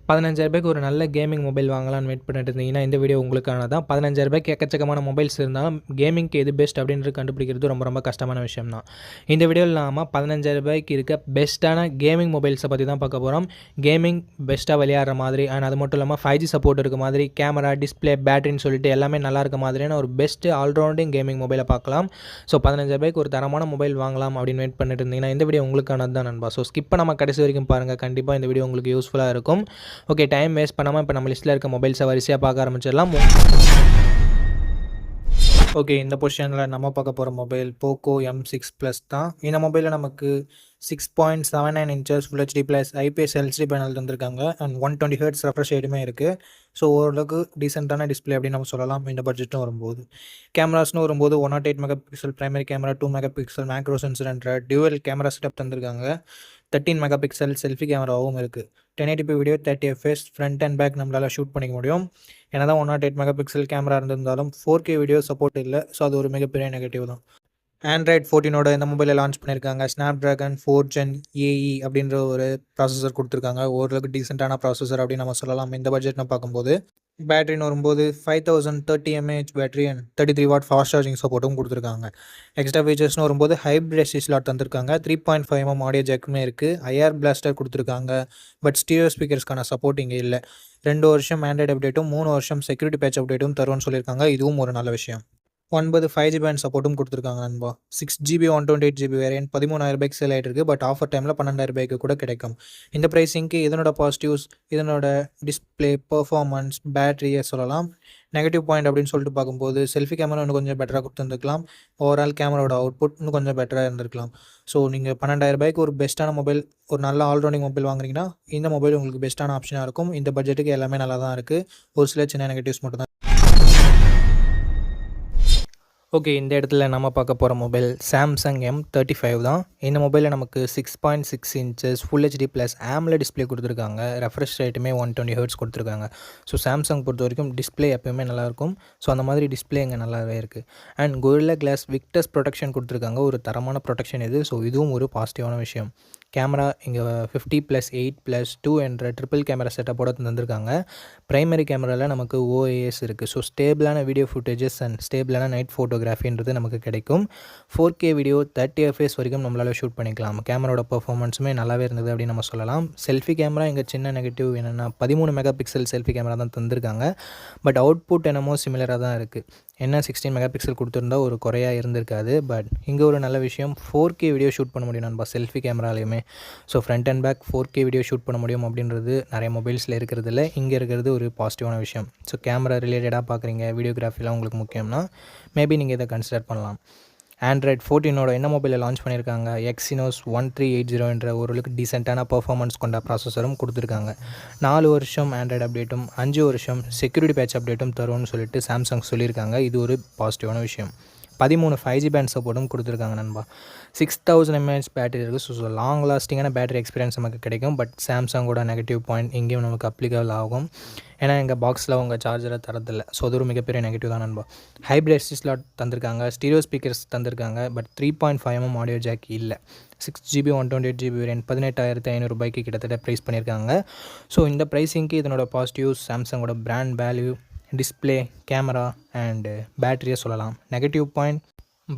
ரூ. 15,000க்கு ஒரு நல்ல கேமிங் மொபைல் வாங்கலாம்னு வெயிட் பண்ணிட்டு இருந்தீங்கன்னா, இந்த வீடியோ உங்களுக்கானது தான். ரூ. 15,000க்கு எக்கச்சக்கமான மொபைல்ஸ் இருந்தாலும், கேமிங்க்கு எது பெஸ்ட் அப்படின்றது கண்டுபிடிக்கிறது ரொம்ப ரொம்ப கஷ்டமான விஷயம் தான். இந்த வீடியோவில் நாம ரூ. 15,000க்கு இருக்க பெஸ்ட்டான கேமிங் மொபைல்ஸை பற்றி தான் பார்க்க போகிறோம். கேமிங் பெஸ்ட்டாக விளையாடுற மாதிரி அண்ட் அது மட்டும் இல்லாமல் 5G சப்போர்ட் இருக்க மாதிரி, கேமரா, டிஸ்பிளே, பேட்டரின்னு சொல்லிட்டு எல்லாமே நல்லா இருக்க மாதிரியான ஒரு பெஸ்ட் ஆல்ரவுண்டிங் கேமிங் மொபைலை பார்க்கலாம். ஸோ 15,000க்கு ஒரு தரமான மொபைல் வாங்கலாம் அப்படின்னு வெயிட் பண்ணிட்டு இருந்தீங்கன்னா, இந்த வீடியோ உங்களுக்கானது தான் நண்பா. ஸோ ஸ்கிப் பண்ணாமல் கடைசி வரைக்கும் பாருங்கள். கண்டிப்பாக இந்த வீடியோ உங்களுக்கு யூஸ்ஃபுல்லாக இருக்கும். ஓகே, டைம் வேஸ்ட் பண்ணாமல் இப்போ நம்ம லிஸ்ட்டில் இருக்க மொபைல்ஸை வரிசையாக பார்க்க ஆரம்பிச்சிடலாம். ஓகே, இந்த பொசிஷனில் நம்ம பார்க்க போகிற மொபைல் போக்கோ M6 ப்ளஸ் தான். இந்த மொபைலில் நமக்கு 6.79 inches full HD plus IPS LCD panel தந்திருக்காங்க அண்ட் 120 ஹெர்ட்ஸ் ரெஃப்ரெஷ் ரேட்டுமே இருக்குது. ஸோ ஓரளவுக்கு டீசெண்டான டிஸ்பிளே அப்படின்னு நம்ம சொல்லலாம் இந்த பட்ஜெட்டும் வரும்போது. கேமராஸ்னு வரும்போது 108 mega pixel primary camera, 2 mega pixel macro sensor என்ற டியூவல் கேமரா செட்டப் தந்திருக்காங்க. 13 மெகா பிக்சல் செல்ஃபி கேமராவும் இருக்குது. 1080p video 30 fps front and back நம்மளால் ஷூட் பண்ணிக்க முடியும். ஏன்னா தான் 108 மெகா பிக்சல் கேமரா இருந்திருந்தாலும் 4K வீடியோ சப்போர்ட் இல்லை. ஸோ அது ஒரு மிகப்பெரிய நெகட்டிவ் தான். ஆண்ட்ராய்ட் 14 இந்த மொபைலில் லான்ச் பண்ணியிருக்காங்க. ஸ்னாப்ட்ராகன் 4 Gen AE அப்படின்ற ஒரு ப்ராசஸர் கொடுத்துருக்காங்க. ஓரளவுக்கு டீசெண்டான ப்ராசஸர் அப்படின்னு நம்ம சொல்லலாம் இந்த பட்ஜெட்னு பார்க்கும்போது. பேட்டரின்னு வரும்போது 5030 mAh battery and 33 what fast charging சப்போர்ட்டும் கொடுத்துருக்காங்க. எக்ஸ்ட்ரா ஃபீச்சர்ஸ்னு வரும்போது ஹைப்ரிட் எஸ்டி ஸ்லாட் தந்திருக்காங்க. 3.5mm ஆடியோ ஜாக்குமே இருக்குது. ஐஆர் பிளாஸ்டர் கொடுத்துருக்காங்க. பட் ஸ்டீரியோ ஸ்பீக்கர்ஸ்க்கான சப்போர்ட் இங்கே இல்லை. 2 வருஷம் ஆண்ட்ராய்டு அப்டேட்டும் 3 வருஷம் செக்யூரிட்டி பேட்ச் அப்டேட்டும் தருவோம்னு சொல்லியிருக்காங்க. இதுவும் ஒரு நல்ல விஷயம். 9 5G பேண்ட் சப்போர்ட்டும் கொடுத்துருக்காங்க நண்பா. 6GB 128GB வேரியன்ட் 13,000 சேல் ஆகிட்டு இருக்குது. பட் ஆஃபர் டைமில் 12,000 கூட கிடைக்கும். இந்த ப்ரைஸிங்க்கு இதனோட பாசிட்டிவ்ஸ், இதனோட டிஸ்பிளே, பர்ஃபார்மன்ஸ், பேட்டரியை சொல்லலாம். நெகட்டிவ் பாயிண்ட் அப்படின்னு சொல்லிட்டு பார்க்கும்போது செல்ஃபி கேமரா இன்னும் கொஞ்சம் பெட்டராக கொடுத்துருந்துருக்கலாம். ஓவரால் கேமராவோட அவுட்புட் இன்னும் கொஞ்சம் பெட்டராக இருந்திருக்கலாம். ஸோ நீங்கள் 12,000 ஒரு பெஸ்ட்டான மொபைல், ஒரு நல்ல ஆல்ரவுண்டிங் மொபைல் வாங்குறீங்கன்னா இந்த மொபைல் உங்களுக்கு பெஸ்ட்டான ஆப்ஷனாக இருக்கும். இந்த பட்ஜெட்டுக்கு எல்லாமே நல்லா தான் இருக்குது. ஒரு சில சின்ன நெகட்டிவ்ஸ் மட்டும் தான். ஓகே, இந்த இடத்துல நம்ம பார்க்க போகிற மொபைல் சாம்சங் M35 தான். இந்த மொபைலில் நமக்கு 6.6 inches full HD plus AMOLED display கொடுத்துருக்காங்க. ரெஃப்ரெஷ் ரேட்டுமே 120 ஹெர்ட்ஸ் கொடுத்துருக்காங்க. ஸோ சாம்சங் பொறுத்த வரைக்கும் டிஸ்பிளே எப்போயுமே நல்லாயிருக்கும். ஸோ அந்த மாதிரி டிஸ்பிளே இங்கே நல்லாவே இருக்குது. And Gorilla Glass victors protection கொடுத்துருக்காங்க. ஒரு தரமான ப்ரொடெக்ஷன் இது. ஸோ இதுவும் ஒரு பாசிட்டிவான விஷயம். கேமரா இங்கே 50+8+2 என்ற ட்ரிபிள் கேமரா செட்டப்போட தந்திருக்காங்க. ப்ரைமரி கேமராவில் நமக்கு OIS இருக்குது. ஸோ ஸ்டேபிளான வீடியோ ஃபுட்டேஜஸ் அண்ட் ஸ்டேபிளான நைட் ஃபோட்டோகிராஃபின்றது நமக்கு கிடைக்கும். 4K வீடியோ 30 fps வரைக்கும் நம்மளால் ஷூட் பண்ணிக்கலாம். கேமராவோட பர்ஃபார்மன்ஸுமே நல்லாவே இருந்தது அப்படின்னு நம்ம சொல்லலாம். செல்ஃபி கேமரா இங்கே சின்ன நெகட்டிவ் என்னென்னா 13 மெகா பிக்சல் செல்ஃபி கேமரா தான் தந்திருக்காங்க. பட் அவுட்புட் என்னமோ சிமிலராக தான் இருக்குது. என்ன 16 மெகா பிக்சல் கொடுத்துருந்தா ஒரு குறையாக இருந்திருக்காது. பட் இங்கே ஒரு நல்ல விஷயம், 4K வீடியோ ஷூட் பண்ண முடியும் நண்பா செல்ஃபி கேமராலையுமே. So front and back 4K video shoot பண்ண முடியும் அப்படின்றது நிறைய மொபைல்ஸில் இருக்கிறது இல்லை. இங்கே இருக்கிறது ஒரு பாசிட்டிவான விஷயம். ஸோ கேமரா ரிலேட்டடாக பார்க்குறீங்க, வீடியோகிராஃபிலாம் உங்களுக்கு முக்கியம்னா மேபி நீங்கள் இதை கன்சிடர் பண்ணலாம். ஆண்ட்ராய்ட் 14 என்ன மொபைலில் லான்ச் பண்ணியிருக்காங்க. Exynos 1380 என்ற ஓரளவுக்கு டீசெண்டான பர்ஃபார்மன்ஸ் கொண்ட ப்ராசஸரும் கொடுத்துருக்காங்க. 4 வருஷம் ஆண்ட்ராய்டு அப்டேட்டும் 5 வருஷம் செக்யூரிட்டி பேட்ச் அப்டேட்டும் தரும்னு சொல்லிட்டு சாம்சங் சொல்லியிருக்காங்க. இது ஒரு பாசிட்டிவான விஷயம். 13 5G பேண்ட் சப்போர்ட்டும் கொடுத்துருக்காங்க நண்பா. 6000 mAh பேட்டரி இருக்குது. ஸோ லாங் லாஸ்டிங்கான பேட்டரி எக்ஸ்பீரியன்ஸ் நமக்கு கிடைக்கும். பட் சாம்சங்கோட நெகட்டிவ் பாயிண்ட் இங்கேயும் நமக்கு அப்ளிகபிள் ஆகும். ஏன்னா எங்கள் பாக்ஸில் உங்கள் சார்ஜரை தரதில்லை. ஸோ அது ஒரு மிகப்பெரிய நெகட்டிவ் தான் நண்பா. ஹைப்ரிட் எஸ்டி ஸ்லாட் தந்திருக்காங்க. ஸ்டீரியோ ஸ்பீக்கர்ஸ் தந்திருக்காங்க. பட் 3.5mm ஆடியோ ஜாக் இல்லை. 6GB 128GB வேரியன்ட் 18,500 கிட்டத்தட்ட ப்ரைஸ் பண்ணியிருக்காங்க. ஸோ இந்த ப்ரைஸிங்க்கு இதனோட பாசிட்டிவ்ஸ் சாம்சங்கோட brand value, display, camera and பேட்டரியை சொல்லலாம். நெகட்டிவ் பாயிண்ட்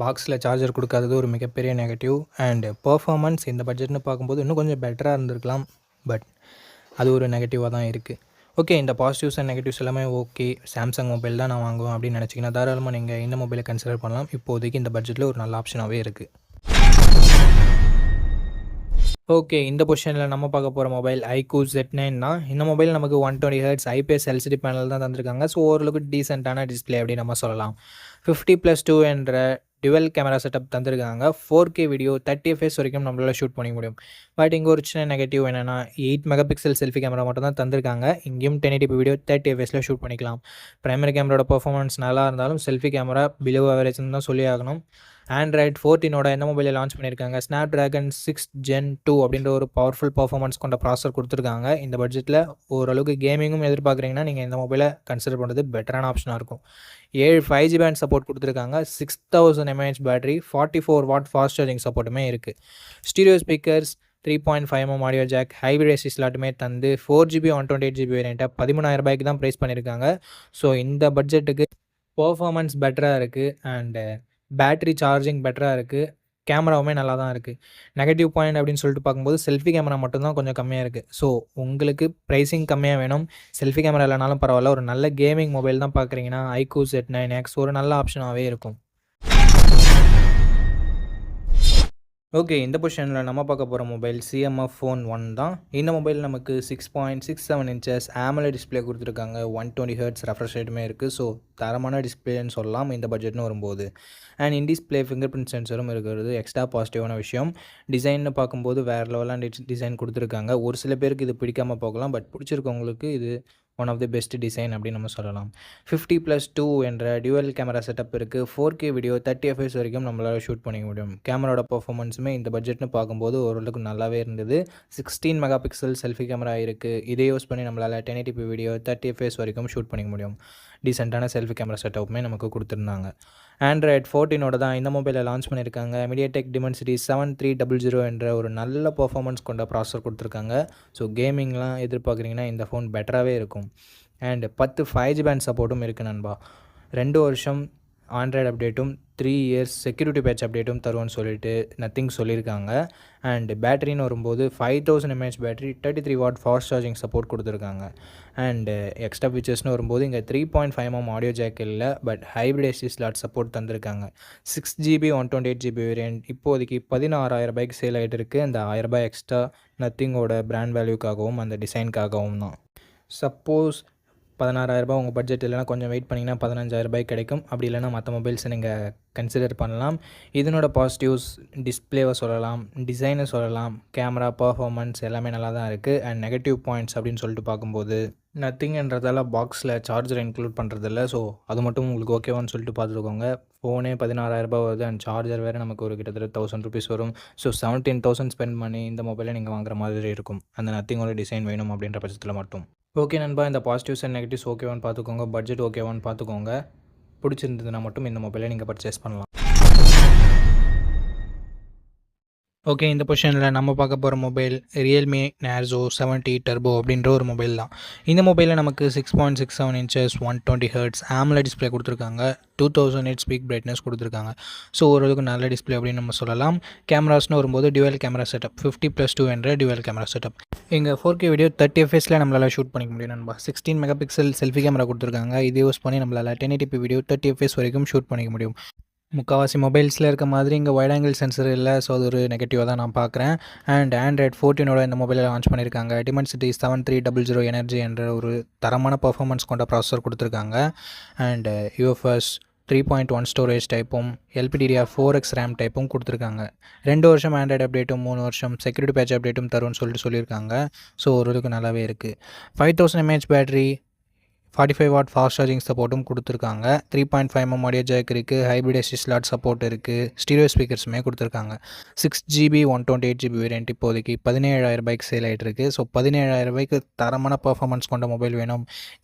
பாக்ஸில் சார்ஜர் கொடுக்காதது ஒரு மிகப்பெரிய நெகட்டிவ். அண்டு பர்ஃபார்மன்ஸ் இந்த பட்ஜெட்னு பார்க்கும்போது இன்னும் கொஞ்சம் பெட்டராக இருந்திருக்கலாம். பட் அது ஒரு நெகட்டிவாக தான் இருக்குது. ஓகே, இந்த பாசிட்டிவ்ஸ் அண்ட் நெகட்டிவ்ஸ் எல்லாமே ஓகே. சாம்சங் மொபைல் தான் நான் வாங்குவேன் அப்படின்னு நினச்சிங்கன்னா தாராளமாக நீங்கள் இந்த மொபைலை கன்சிடர் பண்ணலாம். இப்போதைக்கு இந்த பட்ஜெட்டில் ஒரு நல்ல ஆப்ஷனாகவே இருக்குது. ஓகே, இந்த பொசிஷனில் நம்ம பார்க்க போகிற மொபைல் iQOO Z9 தான். இந்த மொபைல் நமக்கு 120 Hz IPS LCD பேனல் தான் தந்திருக்காங்க. ஸோ ஓரளவுக்கு டீசெண்டான டிஸ்பிளே அப்படின்னு நம்ம சொல்லலாம். 50+2 என்ற டுவெல் கேமரா செட்டப் தந்திருக்காங்க. 4K வீடியோ 30 fps வரைக்கும் நம்மளால் ஷூட் பண்ணிக்க முடியும். பட் இங்கே ஒரு சின்ன நெகட்டிவ் என்னென்னா 8 மெகா பிக்சல் செல்ஃபி கேமரா மட்டும் தான் தந்திருக்காங்க. இங்கேயும் 1080p வீடியோ 30 fps ஷூட் பண்ணிக்கலாம். ப்ரைமரி கேமராவோட பர்ஃபார்மன்ஸ் நல்லா இருந்தாலும் செல்ஃபி கேமரா பிலோ ஆவரேஜ்னு தான் சொல்லி ஆகணும். ஆண்ட்ராய்ட் 14 இந்த மொபைலில் லான்ச் பண்ணியிருக்காங்க. ஸ்னாப்ட்ராகன் 6 Gen 2 அப்படின்ற ஒரு பவர்ஃபுல் பர்ஃபார்மன்ஸ் கொண்ட ப்ராசஸர் கொடுத்துருக்காங்க. இந்த பட்ஜெட்டில் ஓரளவுக்கு கேமிங்கும் எதிர்பார்க்குறீங்கன்னா நீங்கள் இந்த மொபைலை கன்சிடர் பண்ணுறது பெட்டரான ஆப்ஷனாக இருக்கும். 7 5G பேண்ட் சப்போர்ட் கொடுத்துருக்காங்க. 6000 mAh battery, 44 watt fast charging சப்போர்ட்டுமே இருக்குது. Stereo speakers, 3.5mm audio jack, hybrid SD ஸ்லாட்டுமே தந்து 4GB 128GB வேரியண்ட்டை 13,000 ரூபாய்க்கு தான் ப்ரைஸ் பண்ணியிருக்காங்க. ஸோ இந்த பட்ஜெட்டுக்கு பெர்ஃபார்மன்ஸ் பெட்டராக இருக்குது அண்டு பேட்டரி சார்ஜிங் பெட்டராக இருக்குது. கேமராவுமே நல்லா தான் இருக்குது. நெகட்டிவ் பாயிண்ட் அப்படின்னு சொல்லிட்டு பார்க்கும்போது செல்ஃபி கேமரா மட்டும்தான் கொஞ்சம் கம்மியாக இருக்குது. ஸோ உங்களுக்கு ப்ரைஸிங் கம்மியாக வேணும், செல்ஃபி கேமரா இல்லைனாலும் பரவாயில்ல, ஒரு நல்ல கேமிங் மொபைல் தான் பார்க்குறீங்கன்னா iQOO Z9X ஒரு நல்ல ஆப்ஷனாகவே இருக்கும். ஓகே, இந்த பொசிஷனில் நம்ம பார்க்க போகிற மொபைல் CMF Phone 1 தான். இந்த மொபைல் நமக்கு 6.67 இன்ச்சஸ் AMOLED டிஸ்பிளே கொடுத்துருக்காங்க. 120 Hz ரெஃப்ரெஷ் ரேட்டுமே இருக்குது. ஸோ தரமான டிஸ்பிளேன்னு சொல்லலாம் இந்த பட்ஜெட்னு வரும்போது. And in display fingerprint சென்சரும் இருக்கிறது எக்ஸ்ட்ரா பாசிட்டிவான விஷயம். டிசைன்னு பார்க்கும்போது வேறு லெவலான டிசைன் கொடுத்துருக்காங்க. ஒரு சில பேருக்கு இது பிடிக்காமல் போகலாம், பட் பிடிச்சிருக்கவங்களுக்கு இது one of the best design அப்படின்னு நம்ம சொல்லலாம். 50+2 என்ற டியூவல் கேமரா செட்டப் இருக்குது. 4K வீடியோ 30 fps வரைக்கும் நம்மளால் ஷூட் பண்ணிக்க முடியும். கேமராவோட பர்ஃபார்மன்ஸுமே இந்த பட்ஜெட்னு பார்க்கும்போது ஓரளவுக்கு நல்லாவே இருந்தது. 16 மெகா பிக்சல் செல்ஃபி கேமரா இருக்குது. இதை யூஸ் பண்ணி நம்மளால் 1080p வீடியோ 30 fps வரைக்கும் ஷூட் பண்ணிக்க முடியும். டீசெண்டான செல்ஃபி கேமரா செட்டப்புமே நமக்கு கொடுத்துருந்தாங்க. Android 14 தான் இந்த மொபைலை லான்ச் பண்ணியிருக்காங்க. MediaTek Dimensity 7300 என்ற ஒரு நல்ல பர்ஃபார்மன்ஸ் கொண்ட ப்ராசஸர் கொடுத்துருக்காங்க. ஸோ கேமிங்லாம் எதிர்பார்க்குறீங்கன்னா இந்த ஃபோன் பெட்டராகவே இருக்கும். அண்ட் 10 5G பேண்ட் சப்போர்ட்டும் இருக்குது நண்பா. 2 வருஷம் ஆண்ட்ராய்டு அப்டேட்டும் 3 இயர்ஸ் செக்யூரிட்டி பேட்ச் அப்டேட்டும் தருவோன்னு சொல்லிட்டு நத்திங் சொல்லியிருக்காங்க. அண்ட் பேட்டரின்னு வரும்போது 5000 mAh battery, 33 what fast charging support கொடுத்துருக்காங்க. அண்டு எக்ஸ்ட்ரா ஃபீச்சர்ஸ்னு வரும்போது இங்கே 3.5mm ஆடியோ ஜாக் இல்லை, but hybrid ST slot support தந்திருக்காங்க. 6GB 128GB வேரியண்ட் இப்போதைக்கு 16,000 ரூபாய்க்கு சேல் ஆகிட்டு இருக்குது. அந்த 1000 ரூபாய் எக்ஸ்ட்ரா நத்திங்கோட பிராண்ட் வேல்யூக்காகவும் அந்த டிசைனுக்காகவும் தான். சப்போஸ் 16,000 ரூபாய் உங்கள் பட்ஜெட் இல்லைனா கொஞ்சம் வெயிட் பண்ணிங்கன்னா 15,000 ரூபாய் கிடைக்கும். அப்படி இல்லைனா மற்ற மொபைல்ஸை நீங்கள் கன்சிடர் பண்ணலாம். இதனோட பாசிட்டிவ்ஸ் டிஸ்பிளேவை சொல்லலாம், டிசைனை சொல்லலாம், கேமரா பர்ஃபார்மன்ஸ் எல்லாமே நல்லா தான் இருக்குது. அண்ட் நெகட்டிவ் பாயிண்ட்ஸ் அப்படின்னு சொல்லிட்டு பார்க்கும்போது நத்திங்ன்றதால பாக்ஸில் சார்ஜர் இன்க்ளூட் பண்ணுறதில்ல. ஸோ அது மட்டும் உங்களுக்கு ஓகேவான்னு சொல்லிட்டு பார்த்துக்கோங்க. ஃபோனே 16,000 ரூபாய் வருது அண்ட் சார்ஜர் வேறு நமக்கு ஒரு கிட்டத்தட்ட 1000 ருபீஸ் வரும். ஸோ 17,000 ஸ்பெண்ட் பண்ணி இந்த மொபைலை நீங்கள் வாங்குற மாதிரி இருக்கும். அந்த நத்திங்கோட டிசைன் வேணும் அப்படின்ற பட்சத்தில் மட்டும். ஓகே நண்பா, இந்த பாசிட்டிவ்ஸ் அண்ட் நெகட்டிவ்ஸ் ஓகேவான்னு பார்த்துக்கோங்க, பட்ஜெட் ஓகேவான்னு பார்த்துக்கோங்க. பிடிச்சிருந்ததுன்னா மட்டும் இந்த மொபைலை நீங்கள் பர்ச்சேஸ் பண்ணலாம். ஓகே, இந்த பொசிஷனில் நம்ம பார்க்க போகிற மொபைல் Realme Narzo 70 Turbo அப்படின்ற ஒரு மொபைல் தான். இந்த மொபைலில் நமக்கு 6.67 இன்ச்சஸ் 120 Hz AMOLED டிஸ்பிளே கொடுத்துருக்காங்க. 2000 nits பீக் பிரைட்னஸ் கொடுத்துருக்காங்க. ஸோ ஓரளவுக்கு நல்ல டிஸ்பிளே அப்படின்னு நம்ம சொல்லலாம். கேமராஸ்னு வரும்போது டியூவல் கேமரா செட்டப் 50+2 என்ற டியூவல் கேமரா செட்டப். இங்கே 4K வீடியோ 30 fps நம்மளால் ஷூட் பண்ணிக்க முடியும் நண்பா. 16 மெகா பிக்சல் செல்ஃபி கேமரா கொடுத்துருக்காங்க. இதை யூஸ் பண்ணி நம்மளால் 1080p வீடியோ 30 fps வரைக்கும் ஷூட் பண்ணிக்க முடியும். முக்கால்வாசி மொபைல்ஸில் இருக்க மாதிரி இங்கே வைட் ஆங்கிள் சென்சர் இல்லை. ஸோ அது ஒரு நெகட்டிவாக தான் நான் பார்க்குறேன். அண்ட் Android 14 இந்த மொபைலை லான்ச் பண்ணியிருக்காங்க. Dimensity 7300 எனர்ஜி என்ற ஒரு தரமான பர்ஃபார்மன்ஸ் கொண்ட ப்ராசஸர் கொடுத்துருக்காங்க. அண்ட் UFS 3.1 ஸ்டோரேஜ் டைப்பும் LPDDR 4X RAM டைப்பும் கொடுத்துருக்காங்க. 2 வருஷம் ஆண்ட்ராய்டு அப்டேட்டும் 3 வருஷம் செக்யூரிட்டி பேட்ச் அப்டேட்டும் தரும்னு சொல்லியிருக்காங்க. ஸோ ஓரளவுக்கு நல்லாவே இருக்குது. 5000 mAh battery, 45 what fast charging சப்போர்ட்டும் கொடுத்துருக்காங்க. 3.5mm ஆடியோ ஜாக் இருக்குது. ஹைப்ரிட் எஸ்டி ஸ்லாட் சப்போர்ட் இருக்குது. ஸ்டீரியோ ஸ்பீக்கர்ஸுமே கொடுத்துருக்காங்க. 6GB 128GB வேரியண்ட் இப்போதைக்கு 17,000 ரூபாய்க்கு சேல் ஆகிட்டு இருக்குது. ஸோ 17,000 ரூபாய்க்கு தரமான பர்ஃபார்மன்ஸ் கொண்ட மொபைல் வேணும்,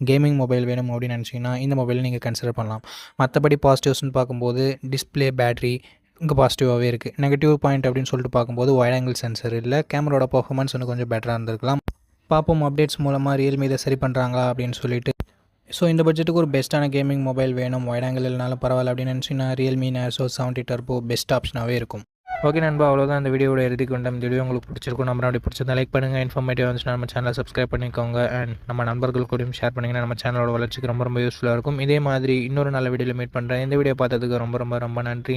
கேமிங் மொபைல் வேணும் அப்படின்னு நினச்சிங்கன்னா இந்த மொபைலை நீங்கள் கன்சிடர் பண்ணலாம். மற்றபடி பாசிட்டிவ்ஸ்னு பார்க்கும்போது டிஸ்பிளே, பேட்டரி இங்கே பாசிட்டிவாகவே இருக்குது. நெகட்டிவ் பாயிண்ட் அப்படின்னு சொல்லிட்டு பார்க்கும்போது வைட் ஆங்கிள் சென்சர் இல்லை. கேமராவோட பர்ஃபார்மன்ஸ் இன்னும் கொஞ்சம் பெட்டராக இருந்திருக்கலாம். பார்ப்போம் அப்டேட்ஸ் மூலமாக Realme இதை சரி பண்ணுறாங்களா அப்படின்னு சொல்லிட்டு. ஸோ இந்த பட்ஜெட்டுக்கு ஒரு பெஸ்ட்டான கேமிங் மொபைல் வேணும், வைட் ஆங்கிள் இல்லைனாலும் பரவாயில்ல அப்படின்னு நினச்சிங்கன்னா Realme Narzo 70 Turbo பெஸ்ட் ஆப்ஷனாகவே இருக்கும். ஓகே நண்பா, அவ்வளோதான் இந்த வீடியோட இறுதிக்கு வந்தோம். இந்த வீடியோ உங்களுக்கு பிடிச்சிருக்கும், நம்ம அப்படி பிடிச்சதை லைக் பண்ணுங்கள். இன்ஃபர்மேட்டிவ் வந்துச்சுன்னா நம்ம சேனலை சப்ஸ்கிரைப் பண்ணிக்கோங்க. அண்ட் நம்ம நண்பர்கள் கூடயும் ஷேர் பண்ணிங்கன்னா நம்ம சேனலோட வளர்ச்சிக்கு ரொம்ப யூஸ்ஃபுல்லாக இருக்கும். இதே மாதிரி இன்னொரு நல்ல வீடியோவில் மீட் பண்ணுறேன். இந்த வீடியோ பார்த்ததுக்கு ரொம்ப ரொம்ப ரொம்ப நன்றி.